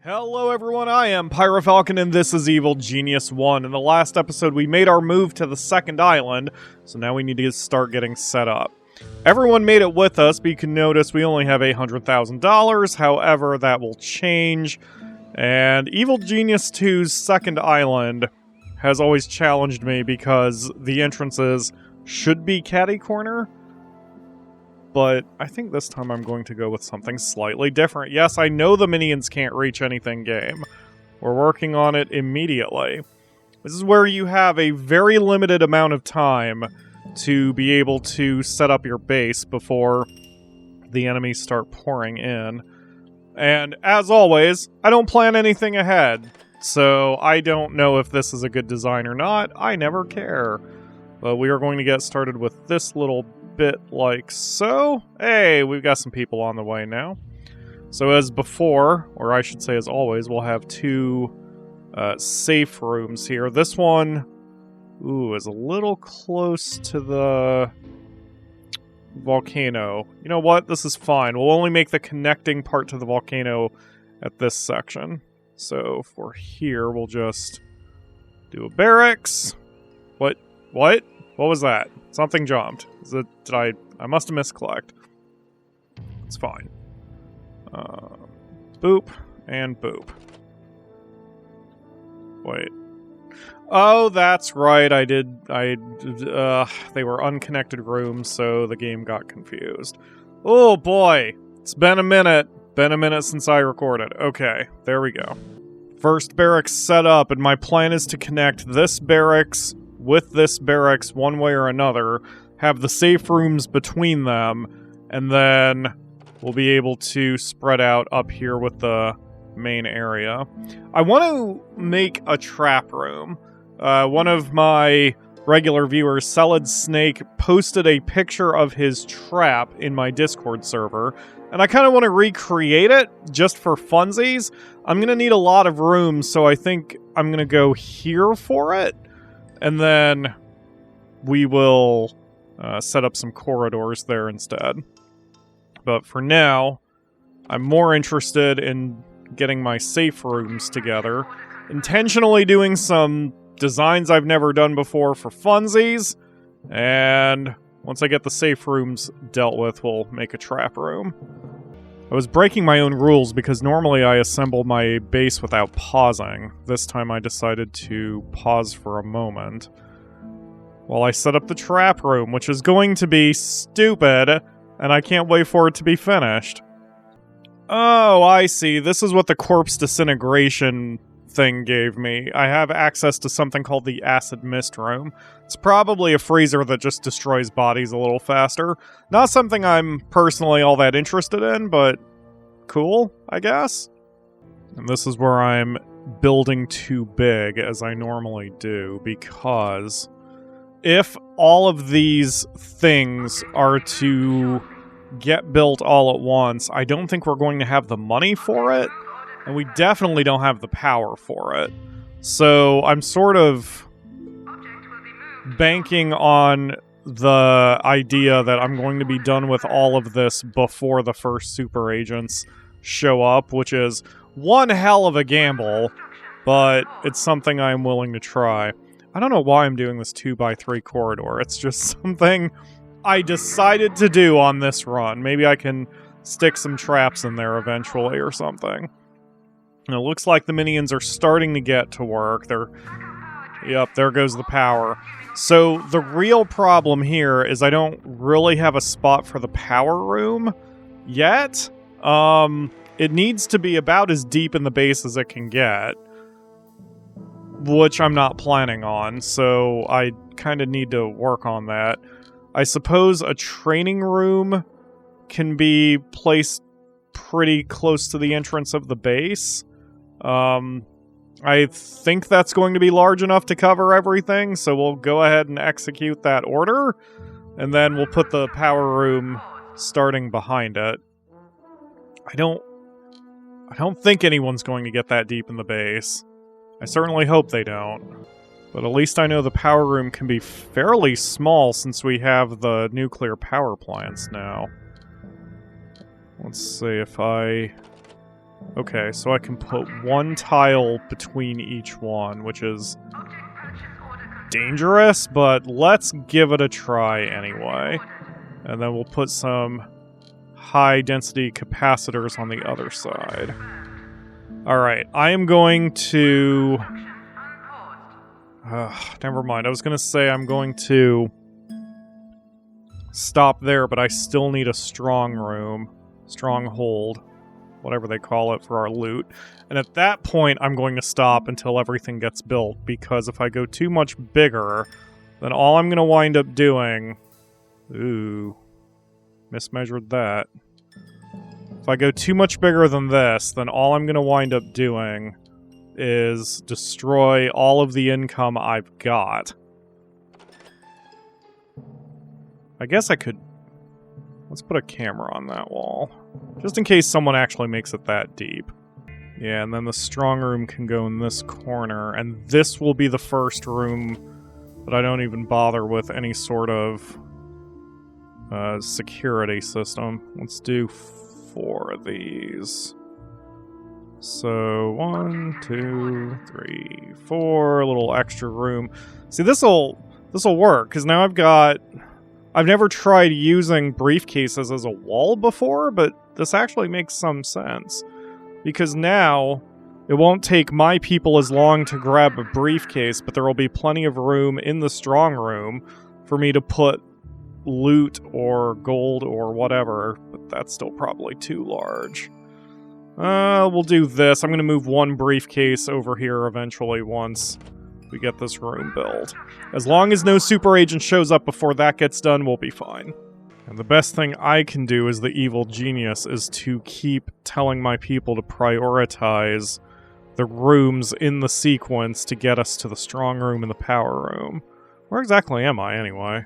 Hello everyone, I am PyroFalkon and this is Evil Genius 1. In the last episode we made our move to the second island, so now we need to start getting set up. Everyone made it with us, but you can notice we only have $800,000, however that will change. And Evil Genius 2's second island has always challenged me because the entrances should be catty corner. But I think this time I'm going to go with something slightly different. Yes, I know the minions can't reach anything game. We're working on it immediately. This is where you have a very limited amount of time to be able to set up your base before the enemies start pouring in. And as always, I don't plan anything ahead. So I don't know if this is a good design or not. I never care. But we are going to get started with this little bit like so. Hey, we've got some people on the way now. So as before, or I should say as always, we'll have two safe rooms here. This one, is a little close to the volcano. You know what? This is fine. We'll only make the connecting part to the volcano at this section. So for here, we'll just do a barracks. What? What was that? Something jumped. I must have misclicked. It's fine. Boop and boop. Wait. Oh, that's right. They were unconnected rooms, so the game got confused. Oh boy. It's been a minute. Been a minute since I recorded. Okay, there we go. First barracks set up, and my plan is to connect this barracks with this barracks one way or another, have the safe rooms between them, and then we'll be able to spread out up here with the main area. I want to make a trap room. One of my regular viewers, Solid Snake, posted a picture of his trap in my Discord server, and I kind of want to recreate it just for funsies. I'm going to need a lot of room, so I think I'm going to go here for it. And then we will set up some corridors there instead. But for now, I'm more interested in getting my safe rooms together. Intentionally doing some designs I've never done before for funsies. And once I get the safe rooms dealt with, we'll make a trap room. I was breaking my own rules because normally I assemble my base without pausing. This time I decided to pause for a moment while I set up the trap room, which is going to be stupid, and I can't wait for it to be finished. Oh, I see. This is what the corpse disintegration thing gave me. I have access to something called the acid mist room. It's probably a freezer that just destroys bodies a little faster. Not something I'm personally all that interested in, but cool, I guess. And this is where I'm building too big, as I normally do, because if all of these things are to get built all at once, I don't think we're going to have the money for it, and we definitely don't have the power for it. So I'm sort of banking on the idea that I'm going to be done with all of this before the first super agents show up, which is one hell of a gamble, but it's something I'm willing to try. I don't know why I'm doing this 2x3 corridor. It's just something I decided to do on this run. Maybe I can stick some traps in there eventually or something. And it looks like the minions are starting to get to work. Yep, there goes the power. So the real problem here is I don't really have a spot for the power room yet. It needs to be about as deep in the base as it can get, which I'm not planning on, so I kind of need to work on that. I suppose a training room can be placed pretty close to the entrance of the base. I think that's going to be large enough to cover everything, so we'll go ahead and execute that order, and then we'll put the power room starting behind it. I don't think anyone's going to get that deep in the base. I certainly hope they don't. But at least I know the power room can be fairly small since we have the nuclear power plants now. Let's see if I Okay, so I can put one tile between each one, which is dangerous, but let's give it a try anyway. And then we'll put some high-density capacitors on the other side. Alright, I am going to... never mind, I was going to say I'm going to stop there, but I still need a strong room. Stronghold. Whatever they call it for our loot. And at that point, I'm going to stop until everything gets built, because if I go too much bigger, then all I'm going to wind up doing... Ooh. Mismeasured that. If I go too much bigger than this, then all I'm going to wind up doing is destroy all of the income I've got. I guess I could... Let's put a camera on that wall. Just in case someone actually makes it that deep. Yeah, and then the strong room can go in this corner, and this will be the first room that I don't even bother with any sort of security system. Let's do 4 of these. So, 1, 2, 3, 4, a little extra room. See, this'll work, because now I've never tried using briefcases as a wall before, but this actually makes some sense. Because now, it won't take my people as long to grab a briefcase, but there will be plenty of room in the strong room for me to put loot or gold or whatever, but that's still probably too large. We'll do this. I'm going to move one briefcase over here eventually once we get this room built. As long as no super agent shows up before that gets done, we'll be fine. And the best thing I can do as the evil genius is to keep telling my people to prioritize the rooms in the sequence to get us to the strong room and the power room. Where exactly am I, anyway?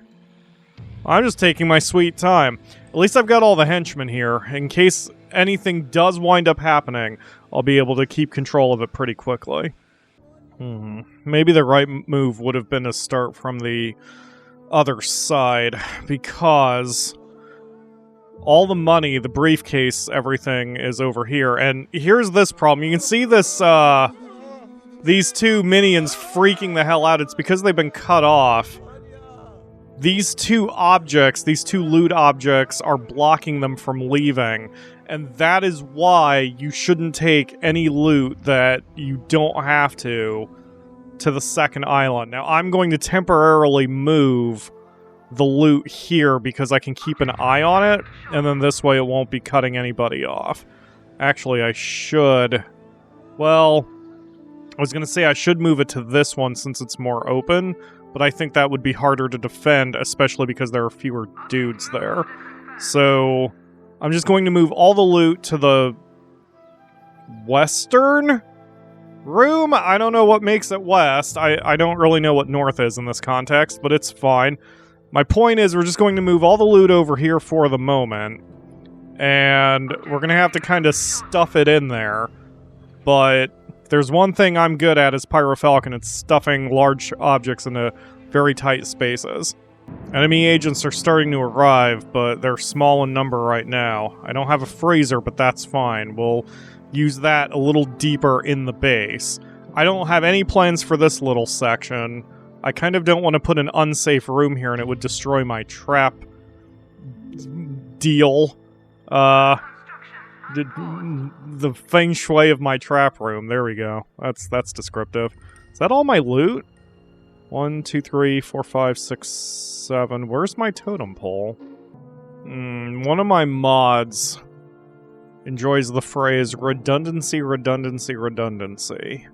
I'm just taking my sweet time. At least I've got all the henchmen here. In case anything does wind up happening, I'll be able to keep control of it pretty quickly. Maybe the right move would have been to start from the other side, because all the money, the briefcase, everything is over here. And here's this problem. You can see this, these two minions freaking the hell out. It's because they've been cut off. These two objects, these two loot objects, are blocking them from leaving. And that is why you shouldn't take any loot that you don't have to the second island. Now, I'm going to temporarily move the loot here because I can keep an eye on it, and then this way it won't be cutting anybody off. Actually, I should... Well, I was going to say I should move it to this one since it's more open, but I think that would be harder to defend, especially because there are fewer dudes there. So, I'm just going to move all the loot to the western room? I don't know what makes it west. I don't really know what north is in this context, but it's fine. My point is we're just going to move all the loot over here for the moment, and we're going to have to kind of stuff it in there. But if there's one thing I'm good at as PyroFalkon, it's stuffing large objects into very tight spaces. Enemy agents are starting to arrive, but they're small in number right now. I don't have a freezer, but that's fine. We'll use that a little deeper in the base. I don't have any plans for this little section. I kind of don't want to put an unsafe room here, and it would destroy my trap deal. The feng shui of my trap room. There we go. That's descriptive. Is that all my loot? 1, 2, 3, 4, 5, 6, 7. Where's my totem pole? One of my mods enjoys the phrase redundancy, redundancy, redundancy.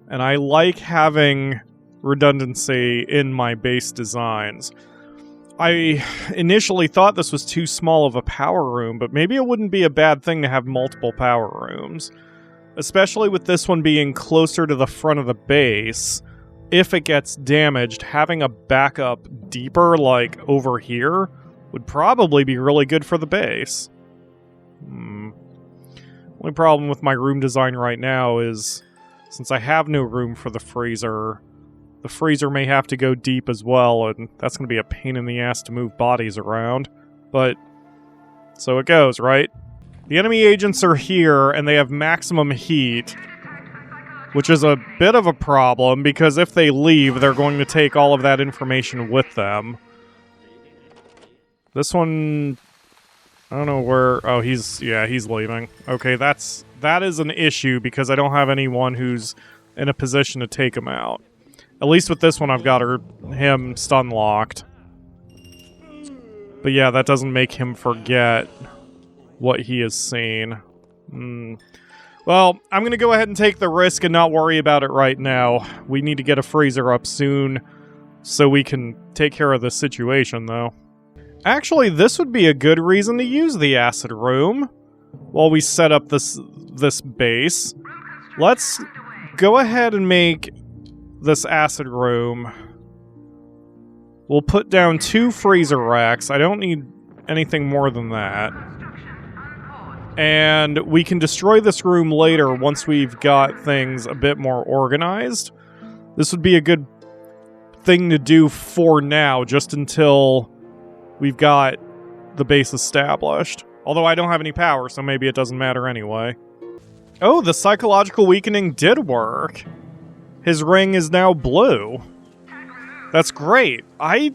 And I like having redundancy in my base designs. I initially thought this was too small of a power room, but maybe it wouldn't be a bad thing to have multiple power rooms. Especially with this one being closer to the front of the base. If it gets damaged, having a backup deeper, like over here, would probably be really good for the base. Only problem with my room design right now is, since I have no room for the freezer may have to go deep as well, and that's going to be a pain in the ass to move bodies around. But, so it goes, right? The enemy agents are here, and they have maximum heat, which is a bit of a problem, because if they leave, they're going to take all of that information with them. This one... I don't know where... Oh, he's leaving. Okay, that is an issue, because I don't have anyone who's in a position to take him out. At least with this one, I've got him stun-locked. But yeah, that doesn't make him forget what he has seen. Well, I'm going to go ahead and take the risk and not worry about it right now. We need to get a freezer up soon so we can take care of the situation, though. Actually, this would be a good reason to use the acid room while we set up this base. Let's go ahead and make this acid room. We'll put down 2 freezer racks. I don't need anything more than that. And we can destroy this room later once we've got things a bit more organized. This would be a good thing to do for now, just until we've got the base established. Although I don't have any power, so maybe it doesn't matter anyway. Oh, the psychological weakening did work. His ring is now blue. That's great. I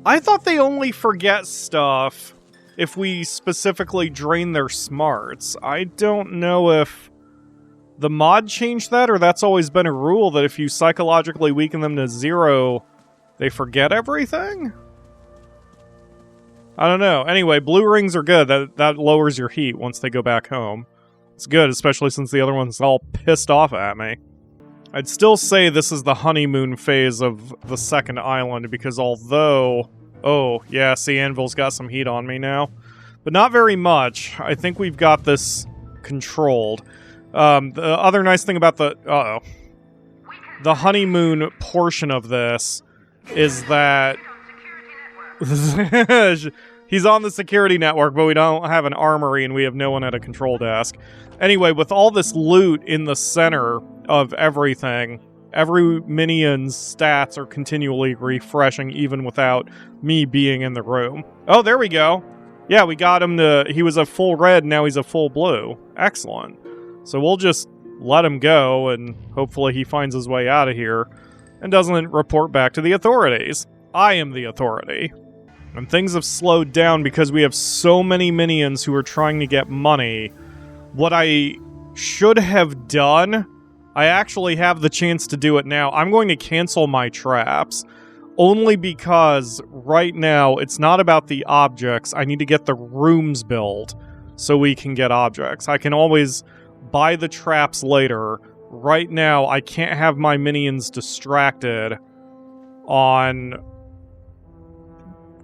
thought they only forget stuff if we specifically drain their smarts. I don't know if the mod changed that, or that's always been a rule that if you psychologically weaken them to 0, they forget everything? I don't know. Anyway, blue rings are good. That lowers your heat once they go back home. It's good, especially since the other one's all pissed off at me. I'd still say this is the honeymoon phase of the second island, because although... Oh, yeah, see, Anvil's got some heat on me now. But not very much. I think we've got this controlled. The other nice thing about the... the honeymoon portion of this is that... He's on the security network, but we don't have an armory and we have no one at a control desk. Anyway, with all this loot in the center of everything, every minion's stats are continually refreshing even without me being in the room. Oh, there we go. Yeah, we got him to... He was a full red, now he's a full blue. Excellent. So we'll just let him go, and hopefully he finds his way out of here and doesn't report back to the authorities. I am the authority. And things have slowed down because we have so many minions who are trying to get money. What I should have done, I actually have the chance to do it now. I'm going to cancel my traps. Only because right now it's not about the objects. I need to get the rooms built so we can get objects. I can always buy the traps later. Right now, I can't have my minions distracted on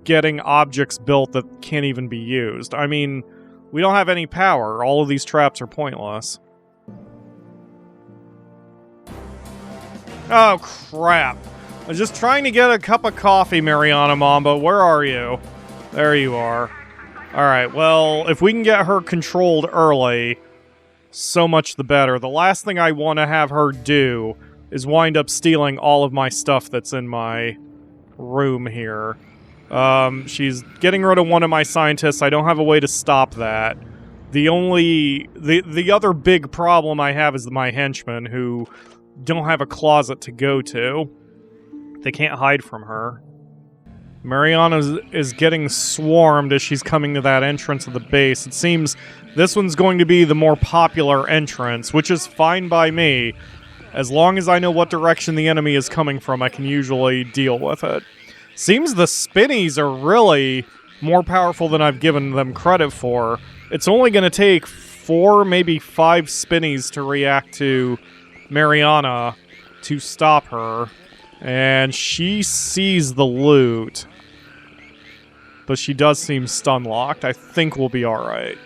getting objects built that can't even be used. I mean, we don't have any power. All of these traps are pointless. Oh, crap. I was just trying to get a cup of coffee, Mariana Mamba. Where are you? There you are. Alright, well, if we can get her controlled early, so much the better. The last thing I want to have her do is wind up stealing all of my stuff that's in my room here. She's getting rid of one of my scientists. I don't have a way to stop that. The other big problem I have is my henchmen, who don't have a closet to go to. They can't hide from her. Mariana is getting swarmed as she's coming to that entrance of the base. It seems this one's going to be the more popular entrance, which is fine by me. As long as I know what direction the enemy is coming from, I can usually deal with it. Seems the spinnies are really more powerful than I've given them credit for. It's only going to take 4, maybe 5 spinnies to react to Mariana to stop her. And she sees the loot. But she does seem stun-locked. I think we'll be alright.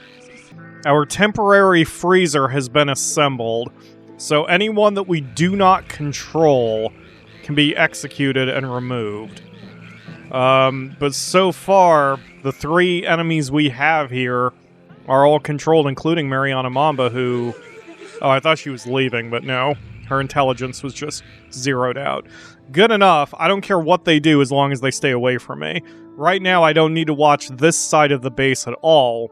Our temporary freezer has been assembled, so anyone that we do not control can be executed and removed. But so far, the 3 enemies we have here are all controlled, including Mariana Mamba, who... Oh, I thought she was leaving, but no. Her intelligence was just zeroed out. Good enough. I don't care what they do as long as they stay away from me. Right now, I don't need to watch this side of the base at all,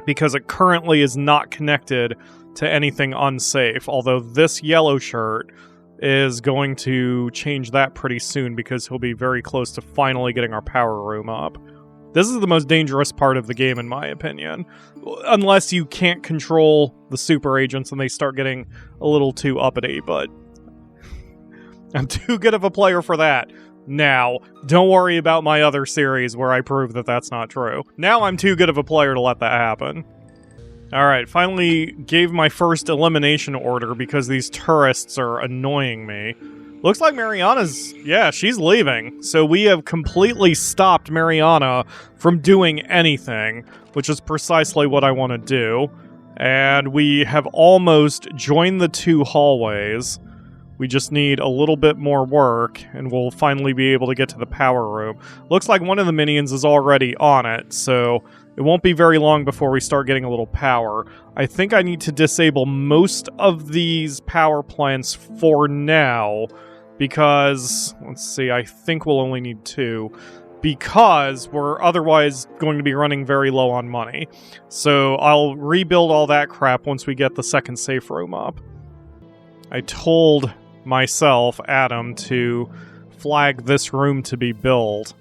because it currently is not connected to anything unsafe, although this yellow shirt is going to change that pretty soon because he'll be very close to finally getting our power room up. This is the most dangerous part of the game, in my opinion. Unless you can't control the super agents and they start getting a little too uppity, but I'm too good of a player for that. Now, don't worry about my other series where I prove that that's not true. Now I'm too good of a player to let that happen. Alright, finally gave my first elimination order because these tourists are annoying me. Looks like Mariana's... yeah, she's leaving. So we have completely stopped Mariana from doing anything, which is precisely what I want to do. And we have almost joined the two hallways. We just need a little bit more work, and we'll finally be able to get to the power room. Looks like one of the minions is already on it, so... it won't be very long before we start getting a little power. I think I need to disable most of these power plants for now, because, let's see, I think we'll only need 2, because we're otherwise going to be running very low on money. So I'll rebuild all that crap once we get the second safe room up. I told myself, Adam, to flag this room to be built,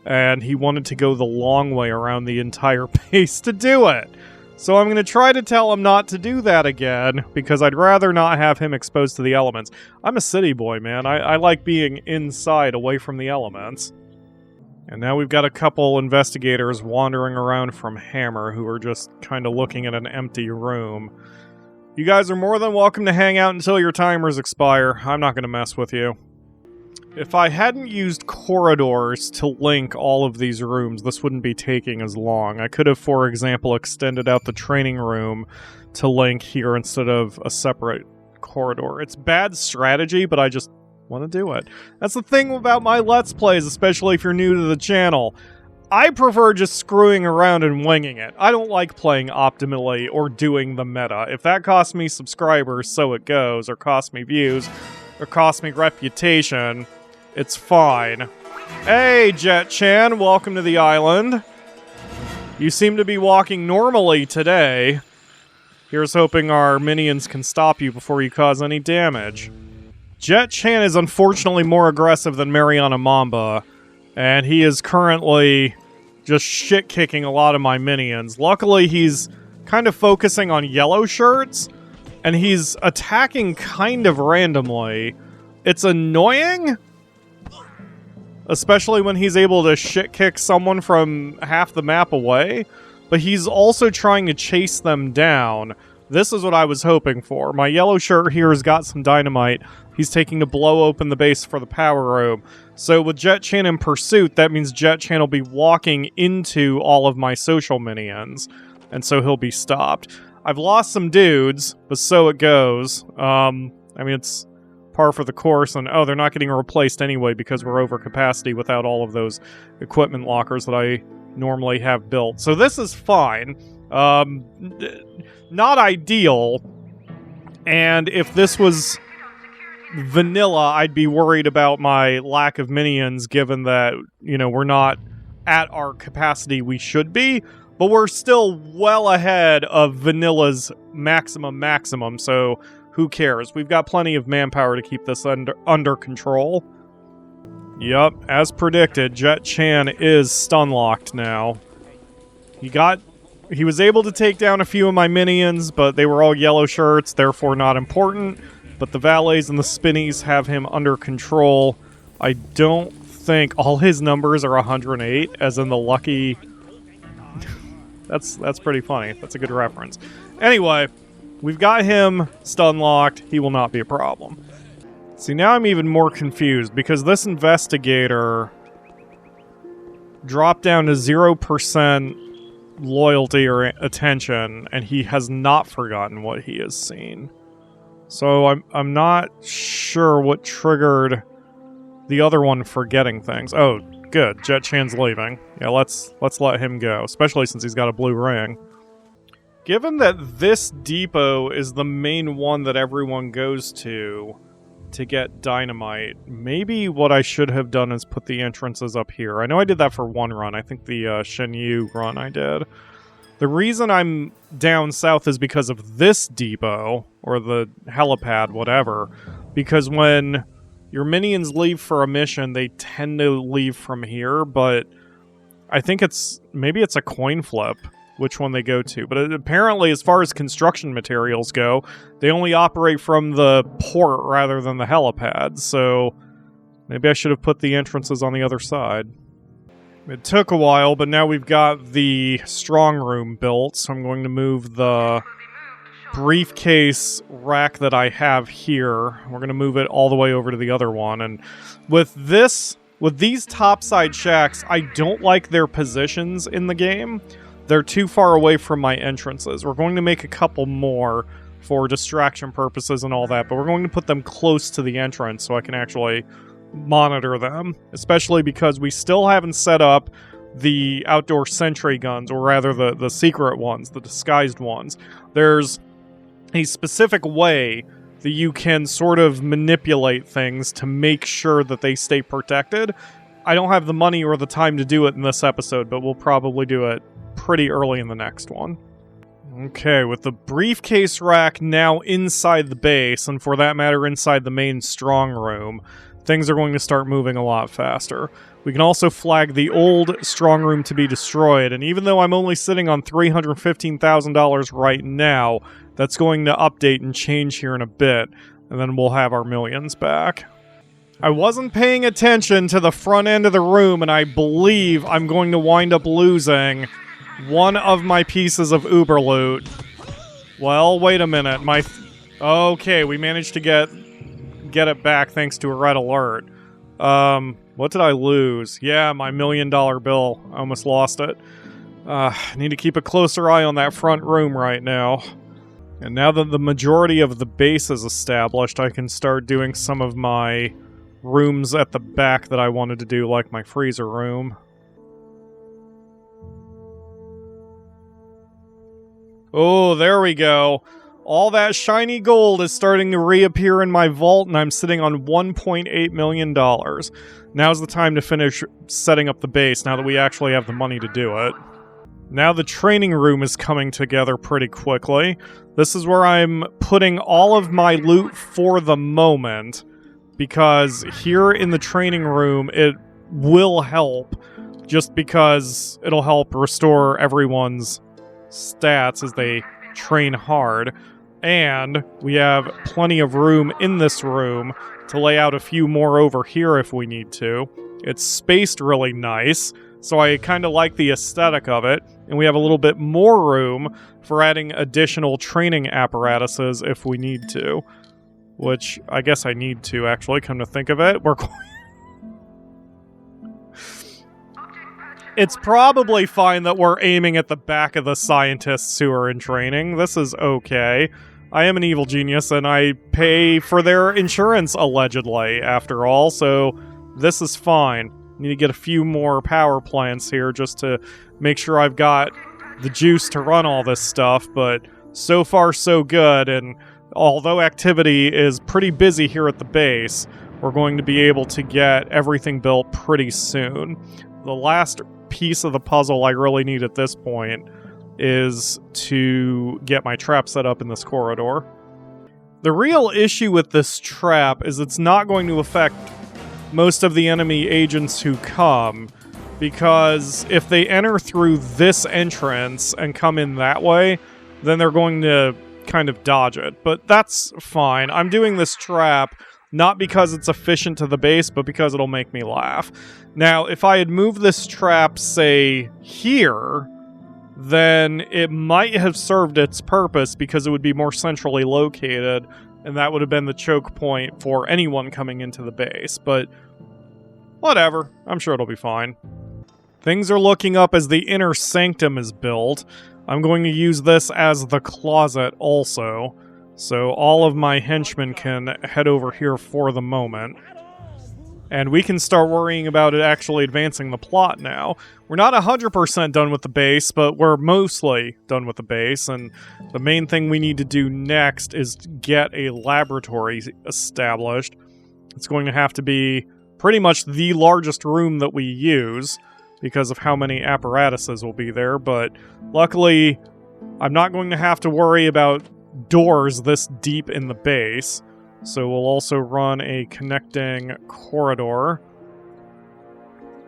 and he wanted to go the long way around the entire base to do it. So I'm going to try to tell him not to do that again, because I'd rather not have him exposed to the elements. I'm a city boy, man. I like being inside, away from the elements. And now we've got a couple investigators wandering around from Hammer who are just kind of looking at an empty room. You guys are more than welcome to hang out until your timers expire. I'm not going to mess with you. If I hadn't used corridors to link all of these rooms, this wouldn't be taking as long. I could have, for example, extended out the training room to link here instead of a separate corridor. It's bad strategy, but I just want to do it. That's the thing about my Let's Plays, especially if you're new to the channel. I prefer just screwing around and winging it. I don't like playing optimally or doing the meta. If that costs me subscribers, so it goes, or costs me views, or costs me reputation, it's fine. Hey, Jet-chan, welcome to the island. You seem to be walking normally today. Here's hoping our minions can stop you before you cause any damage. Jet-chan is unfortunately more aggressive than Mariana Mamba, and he is currently just shit-kicking a lot of my minions. Luckily, he's kind of focusing on yellow shirts, and he's attacking kind of randomly. It's annoying, especially when he's able to shit-kick someone from half the map away, but he's also trying to chase them down. This is what I was hoping for. My yellow shirt here has got some dynamite. He's taking to blow open the base for the power room. So with Jet-chan in pursuit, that means Jet-chan will be walking into all of my social minions, and so he'll be stopped. I've lost some dudes, but so it goes. I mean, it's par for the course, and oh, they're not getting replaced anyway because we're over capacity without all of those equipment lockers that I normally have built. So this is fine. Not ideal, and if this was vanilla, I'd be worried about my lack of minions, given that, you know, we're not at our capacity we should be, but we're still well ahead of vanilla's maximum, so who cares? We've got plenty of manpower to keep this under control. Yup, as predicted, Jet-chan is stun-locked now. He was able to take down a few of my minions, but they were all yellow shirts, therefore not important. But the valets and the spinnies have him under control. I don't think all his numbers are 108, as in the lucky... That's pretty funny. That's a good reference. Anyway, we've got him stun-locked. He will not be a problem. See, now I'm even more confused, because this investigator dropped down to 0% loyalty or attention, and he has not forgotten what he has seen. So I'm not sure what triggered the other one forgetting things. Oh, good. Jet-chan's leaving. Yeah, let's let him go, especially since he's got a blue ring. Given that this depot is the main one that everyone goes to get dynamite, maybe what I should have done is put the entrances up here. I know I did that for one run. I think the Shenyu run I did. The reason I'm down south is because of this depot, or the helipad, whatever. Because when your minions leave for a mission, they tend to leave from here, but I think maybe it's a coin flip which one they go to. But apparently, as far as construction materials go, they only operate from the port rather than the helipad, so maybe I should have put the entrances on the other side. It took a while, but now we've got the strong room built, so I'm going to move the briefcase rack that I have here. We're going to move it all the way over to the other one, and with these topside shacks, I don't like their positions in the game. They're too far away from my entrances. We're going to make a couple more for distraction purposes and all that, but we're going to put them close to the entrance so I can actually monitor them, especially because we still haven't set up the outdoor sentry guns, or rather the secret ones, the disguised ones. There's a specific way that you can sort of manipulate things to make sure that they stay protected. I don't have the money or the time to do it in this episode, but we'll probably do it pretty early in the next one. Okay, with the briefcase rack now inside the base, and for that matter inside the main strong room, things are going to start moving a lot faster. We can also flag the old strong room to be destroyed, and even though I'm only sitting on $315,000 right now, that's going to update and change here in a bit, and then we'll have our millions back. I wasn't paying attention to the front end of the room, and I believe I'm going to wind up losing one of my pieces of Uber loot. Well, wait a minute. Okay, we managed to get it back thanks to a red alert. What did I lose? Yeah, my $1 million bill. I almost lost it. I need to keep a closer eye on that front room right now. And now that the majority of the base is established, I can start doing some of my rooms at the back that I wanted to do, like my freezer room. Oh, there we go. All that shiny gold is starting to reappear in my vault, and I'm sitting on $1.8 million. Now's the time to finish setting up the base, now that we actually have the money to do it. Now the training room is coming together pretty quickly. This is where I'm putting all of my loot for the moment, because here in the training room, it will help, just because it'll help restore everyone's stats as they train hard. And we have plenty of room in this room to lay out a few more over here if we need to. It's spaced really nice, so I kind of like the aesthetic of it. And we have a little bit more room for adding additional training apparatuses if we need to. Which, I guess I need to, actually, come to think of it. It's probably fine that we're aiming at the back of the scientists who are in training. This is okay. I am an evil genius, and I pay for their insurance, allegedly, after all, so this is fine. Need to get a few more power plants here just to make sure I've got the juice to run all this stuff, but so far so good, and although activity is pretty busy here at the base, we're going to be able to get everything built pretty soon. The last piece of the puzzle I really need at this point is to get my trap set up in this corridor. The real issue with this trap is it's not going to affect most of the enemy agents who come, because if they enter through this entrance and come in that way, then they're going to kind of dodge it. But that's fine. I'm doing this trap not because it's efficient to the base, but because it'll make me laugh. Now, if I had moved this trap, say, here, then it might have served its purpose because it would be more centrally located, and that would have been the choke point for anyone coming into the base. But whatever. I'm sure it'll be fine. Things are looking up as the inner sanctum is built. I'm going to use this as the closet also, so all of my henchmen can head over here for the moment. And we can start worrying about it actually advancing the plot now. We're not 100% done with the base, but we're mostly done with the base, and the main thing we need to do next is get a laboratory established. It's going to have to be pretty much the largest room that we use, because of how many apparatuses will be there, but luckily I'm not going to have to worry about doors this deep in the base. So we'll also run a connecting corridor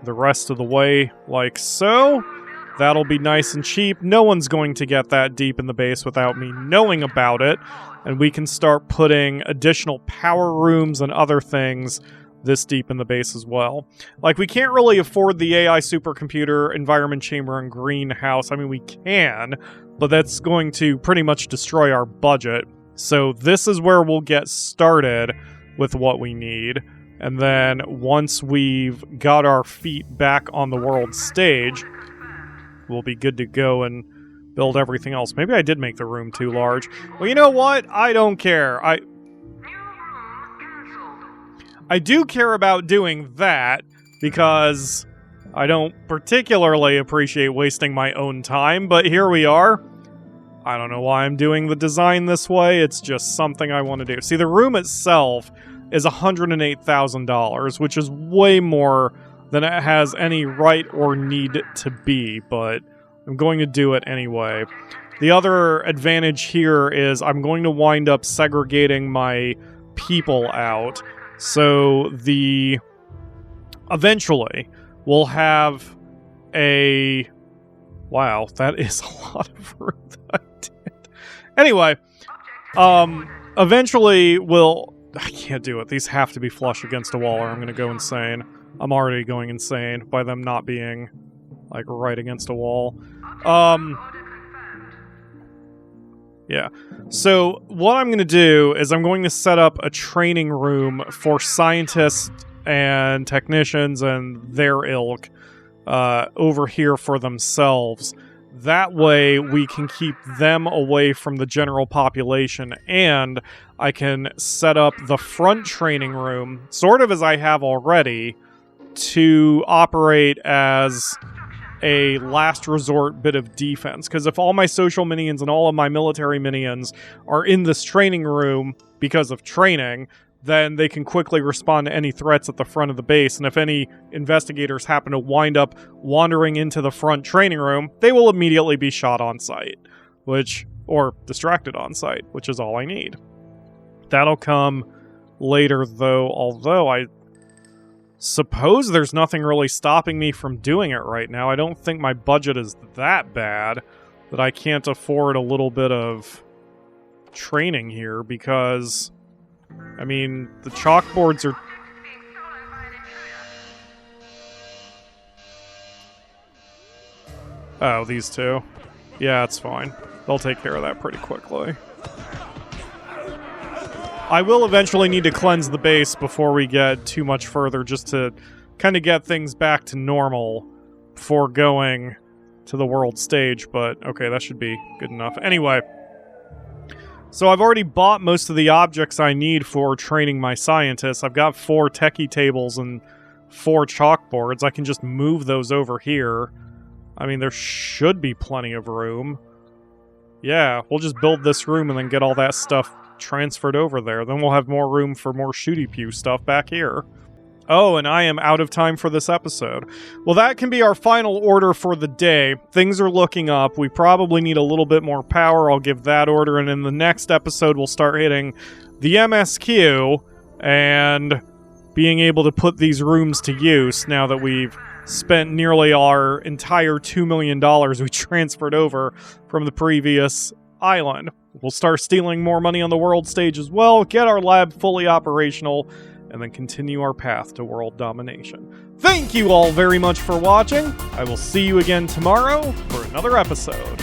the rest of the way like so. That'll be nice and cheap. No one's going to get that deep in the base without me knowing about it. And we can start putting additional power rooms and other things this deep in the base as well. Like, we can't really afford the AI supercomputer, environment chamber, and greenhouse. I mean, we can, but that's going to pretty much destroy our budget. So this is where we'll get started with what we need. And then once we've got our feet back on the world stage, we'll be good to go and build everything else. Maybe I did make the room too large. Well, you know what? I don't care. I do care about doing that because I don't particularly appreciate wasting my own time, but here we are. I don't know why I'm doing the design this way. It's just something I want to do. See, the room itself is $108,000, which is way more than it has any right or need to be, but I'm going to do it anyway. The other advantage here is I'm going to wind up segregating my people out. So eventually we'll have a... Wow, that is a lot of room that I did. Anyway, eventually we'll... I can't do it. These have to be flush against a wall or I'm going to go insane. I'm already going insane by them not being, like, right against a wall. Yeah. So what I'm going to do is I'm going to set up a training room for scientists and technicians and their ilk over here for themselves. That way we can keep them away from the general population, and I can set up the front training room, sort of as I have already, to operate as a last resort bit of defense. Because if all my social minions and all of my military minions are in this training room because of training, then they can quickly respond to any threats at the front of the base. And if any investigators happen to wind up wandering into the front training room, they will immediately be shot on sight, or distracted on sight, which is all I need. That'll come later, though, although I suppose there's nothing really stopping me from doing it right now. I don't think my budget is that bad that I can't afford a little bit of training here, because, I mean, the chalkboards are... Oh, these two. Yeah, it's fine. They'll take care of that pretty quickly. I will eventually need to cleanse the base before we get too much further, just to kind of get things back to normal before going to the world stage, but okay, that should be good enough. Anyway, so I've already bought most of the objects I need for training my scientists. I've got 4 techie tables and 4 chalkboards. I can just move those over here. I mean, there should be plenty of room. Yeah, we'll just build this room and then get all that stuff transferred over there. Then we'll have more room for more shooty pew stuff back here. Oh, and I am out of time for this episode. Well, that can be our final order for the day. Things are looking up. We probably need a little bit more power. I'll give that order, and in the next episode, we'll start hitting the MSQ and being able to put these rooms to use now that we've spent nearly our entire $2 million we transferred over from the previous island. We'll start stealing more money on the world stage as well, get our lab fully operational, and then continue our path to world domination. Thank you all very much for watching. I will see you again tomorrow for another episode.